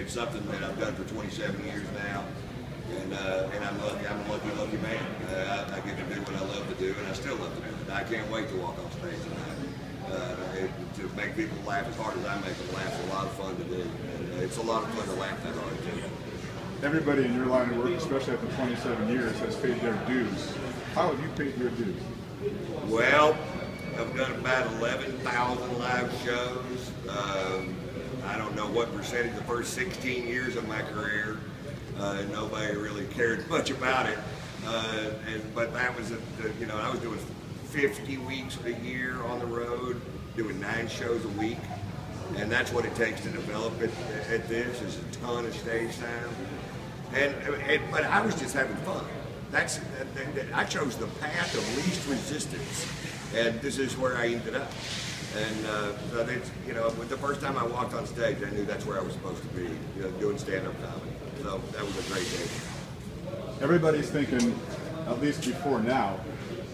it's something that I've done for 27 years now, and I'm lucky. I'm a lucky man. I get to do what I love to do, and I still love to do it. I can't wait to walk on stage tonight. To make people laugh as hard as I make them laugh is a lot of fun to do. And it's a lot of fun to laugh that hard too. Everybody in your line of work, especially after 27 years, has paid their dues. How have you paid your dues? Well, I've done about 11,000 live shows. I don't know what percentage the first 16 years of my career. Nobody really cared much about it. But that was, I was doing 50 weeks a year on the road, doing 9 shows a week. And that's what it takes to develop it at this, is a ton of stage time. But I was just having fun. I chose the path of least resistance, and this is where I ended up. And so the first time I walked on stage, I knew that's where I was supposed to be, doing stand-up comedy. So that was a great day. Everybody's thinking, at least before now,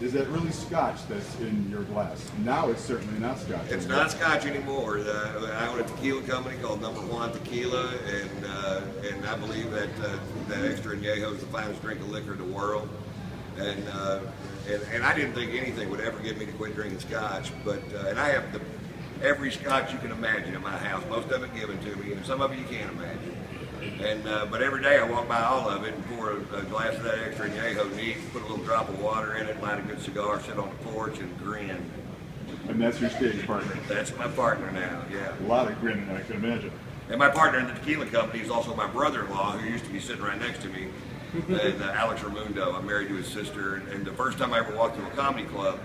is that really scotch that's in your glass? Now it's certainly not scotch. It's not scotch anymore. I own a tequila company called Juan Tequila, and I believe that extra añejo is the finest drink of liquor in the world. And I didn't think anything would ever get me to quit drinking scotch, and I have every scotch you can imagine in my house. Most of it given to me, and some of it you can't imagine. But every day I walk by all of it and pour a glass of that extra añejo neat, put a little drop of water in it, light a good cigar, sit on the porch and grin. And that's your stage partner? That's my partner now, yeah. A lot of grinning, I can imagine. And my partner in the tequila company is also my brother-in-law, who used to be sitting right next to me, and Alex Raimundo. I'm married to his sister, and the first time I ever walked to a comedy club,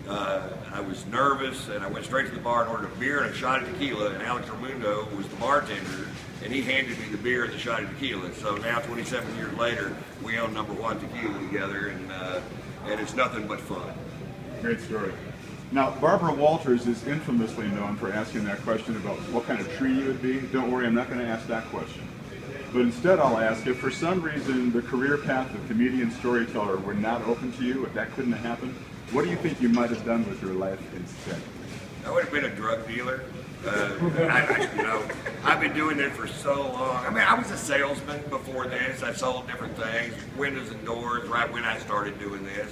I was nervous, and I went straight to the bar and ordered a beer and a shot of tequila, and Alex Raimundo was the bartender, and he handed me the beer and the shot of tequila. So now, 27 years later, we own Juan Tequila together, and it's nothing but fun. Great story. Now, Barbara Walters is infamously known for asking that question about what kind of tree you would be. Don't worry, I'm not going to ask that question. But instead, I'll ask, if for some reason the career path of comedian storyteller were not open to you, if that couldn't have happened, what do you think you might have done with your life instead? I would have been a drug dealer. I've been doing it for so long. I mean, I was a salesman before this. I sold different things, windows and doors, right when I started doing this.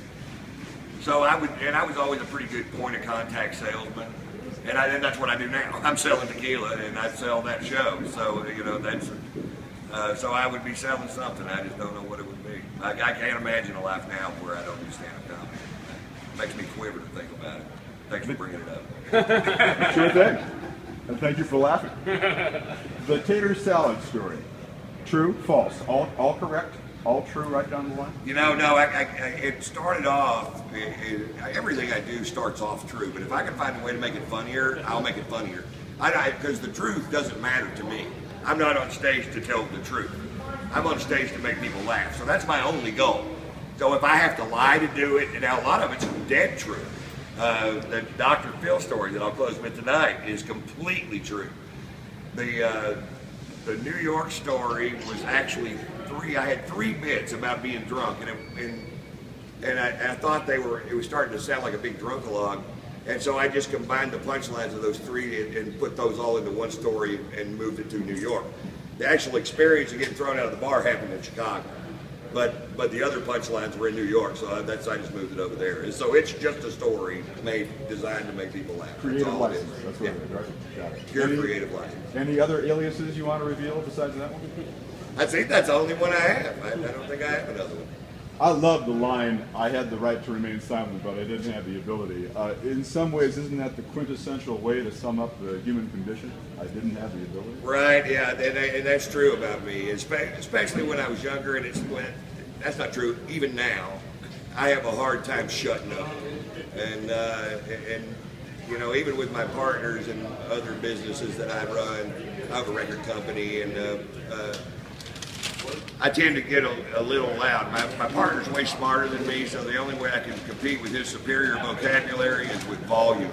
So I was always a pretty good point of contact salesman. And that's what I do now. I'm selling tequila, and I sell that show. So, so I would be selling something. I just don't know what it would be. I can't imagine a life now where I don't do stand-up comedy. It makes me quiver to think about it. Thanks for bringing it up. Sure thing. And thank you for laughing. The tater salad story. True, false? All correct? All true right down the line? No, it started off, everything I do starts off true, but if I can find a way to make it funnier, I'll make it funnier. Because the truth doesn't matter to me. I'm not on stage to tell the truth. I'm on stage to make people laugh, so that's my only goal. So if I have to lie to do it, and now a lot of it's dead true. The Dr. Phil story that I'll close with tonight is completely true. The New York story was actually I had 3 bits about being drunk, and I thought it was starting to sound like a big drunk-a-log, and so I just combined the punchlines of those 3 and put those all into one story and moved it to New York. The actual experience of getting thrown out of the bar happened in Chicago. But the other punchlines were in New York, so I just moved it over there. And so it's just a story designed to make people laugh. Creative license, that's what it is, right? Got it. Pure creative license. Any other aliases you want to reveal besides that one? I think that's the only one I have. I don't think I have another one. I love the line, I had the right to remain silent, but I didn't have the ability. In some ways, isn't that the quintessential way to sum up the human condition? I didn't have the ability. Right, yeah, and that's true about me, especially when I was younger, and that's not true even now. I have a hard time shutting up. And even with my partners and other businesses that I run, I have a record company, and I tend to get a little loud. My partner's way smarter than me, so the only way I can compete with his superior vocabulary is with volume.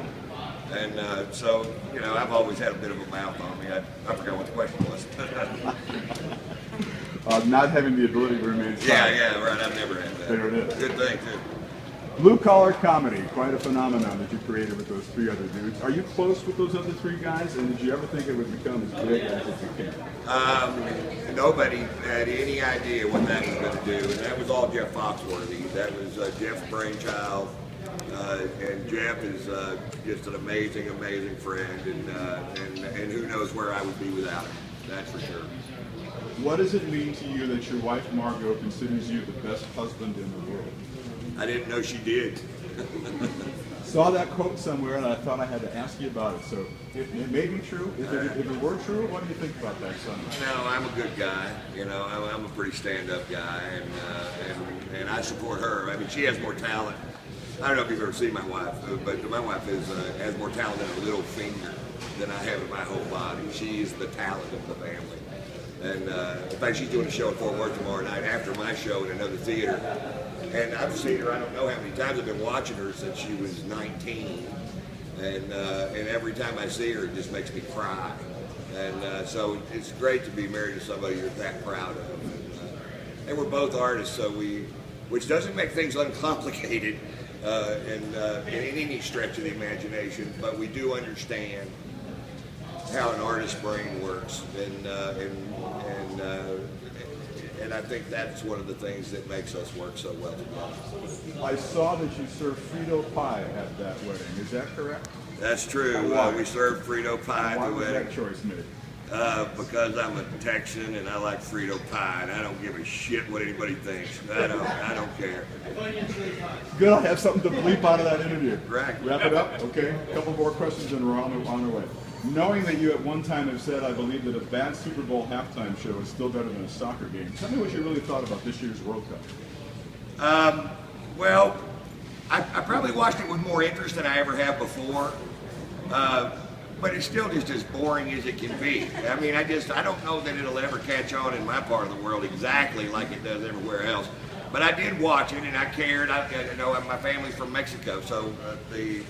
And so, I've always had a bit of a mouth on me. I forgot what the question was. Not having the ability to remain silent. Yeah, right. I've never had that. There it is. Good thing, too. Blue collar comedy, quite a phenomenon that you created with those three other dudes. Are you close with those other three guys, and did you ever think it would become as big as it became? Nobody had any idea what that was going to do, and that was all Jeff Foxworthy. That was Jeff's brainchild, and Jeff is just an amazing, amazing friend, and who knows where I would be without him. That's for sure. What does it mean to you that your wife Margot considers you the best husband in the world? I didn't know she did. Saw that quote somewhere, and I thought I had to ask you about it. So it may be true. If it were true, what do you think about that, son? No, I'm a good guy. You know, I'm a pretty stand-up guy, and I support her. I mean, she has more talent. I don't know if you've ever seen my wife, but my wife has more talent in a little finger than I have in my whole body. She is the talent of the family. And in fact, she's doing a show in Fort Worth tomorrow night after my show in another theater. And I've seen her, I don't know how many times. I've been watching her since she was 19. And every time I see her, it just makes me cry. And so it's great to be married to somebody you're that proud of. And we're both artists, so which doesn't make things uncomplicated in any stretch of the imagination, but we do understand how an artist's brain works, and I think that's one of the things that makes us work so well together. I saw that you served Frito pie at that wedding. Is that correct? That's true. We served Frito pie at the wedding. Why was that choice made? Because I'm a Texan and I like Frito pie, and I don't give a shit what anybody thinks. I don't care. Good, I have something to bleep out of that interview. Right. Wrap it up. Okay. A couple more questions and we're on our way. Knowing that you at one time have said, I believe that a bad Super Bowl halftime show is still better than a soccer game. Tell me what you really thought about this year's World Cup. Well, I probably watched it with more interest than I ever have before. But it's still just as boring as it can be. I mean, I don't know that it'll ever catch on in my part of the world exactly like it does everywhere else. But I did watch it, and I cared. I know my family's from Mexico, so I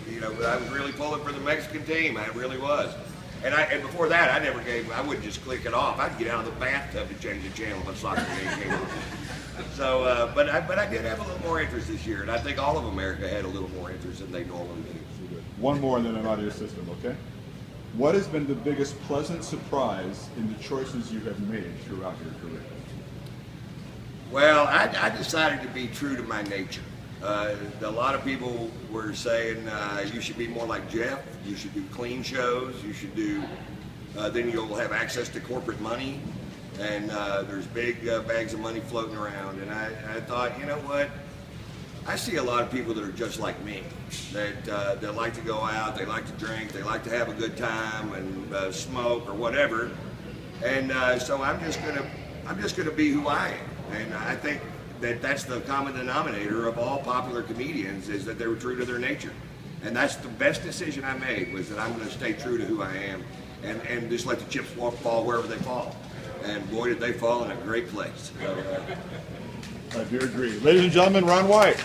was really pulling for the Mexican team. I really was. And before that, I wouldn't just click it off. I'd get out of the bathtub to change the channel when soccer game came on. So, but I did have a little more interest this year, and I think all of America had a little more interest than they normally do. One more, and then I'm out of your system, okay? What has been the biggest pleasant surprise in the choices you have made throughout your career? Well, I decided to be true to my nature. A lot of people were saying you should be more like Jeff. You should do clean shows. You should do. Then you'll have access to corporate money, and there's big bags of money floating around. And I thought, you know what? I see a lot of people that are just like me, that like to go out, they like to drink, they like to have a good time and smoke or whatever. And so I'm just gonna be who I am. And I think that that's the common denominator of all popular comedians, is that they were true to their nature. And that's the best decision I made, was that I'm going to stay true to who I am and just let the chips fall wherever they fall. And boy, did they fall in a great place. So, I do agree. Ladies and gentlemen, Ron White.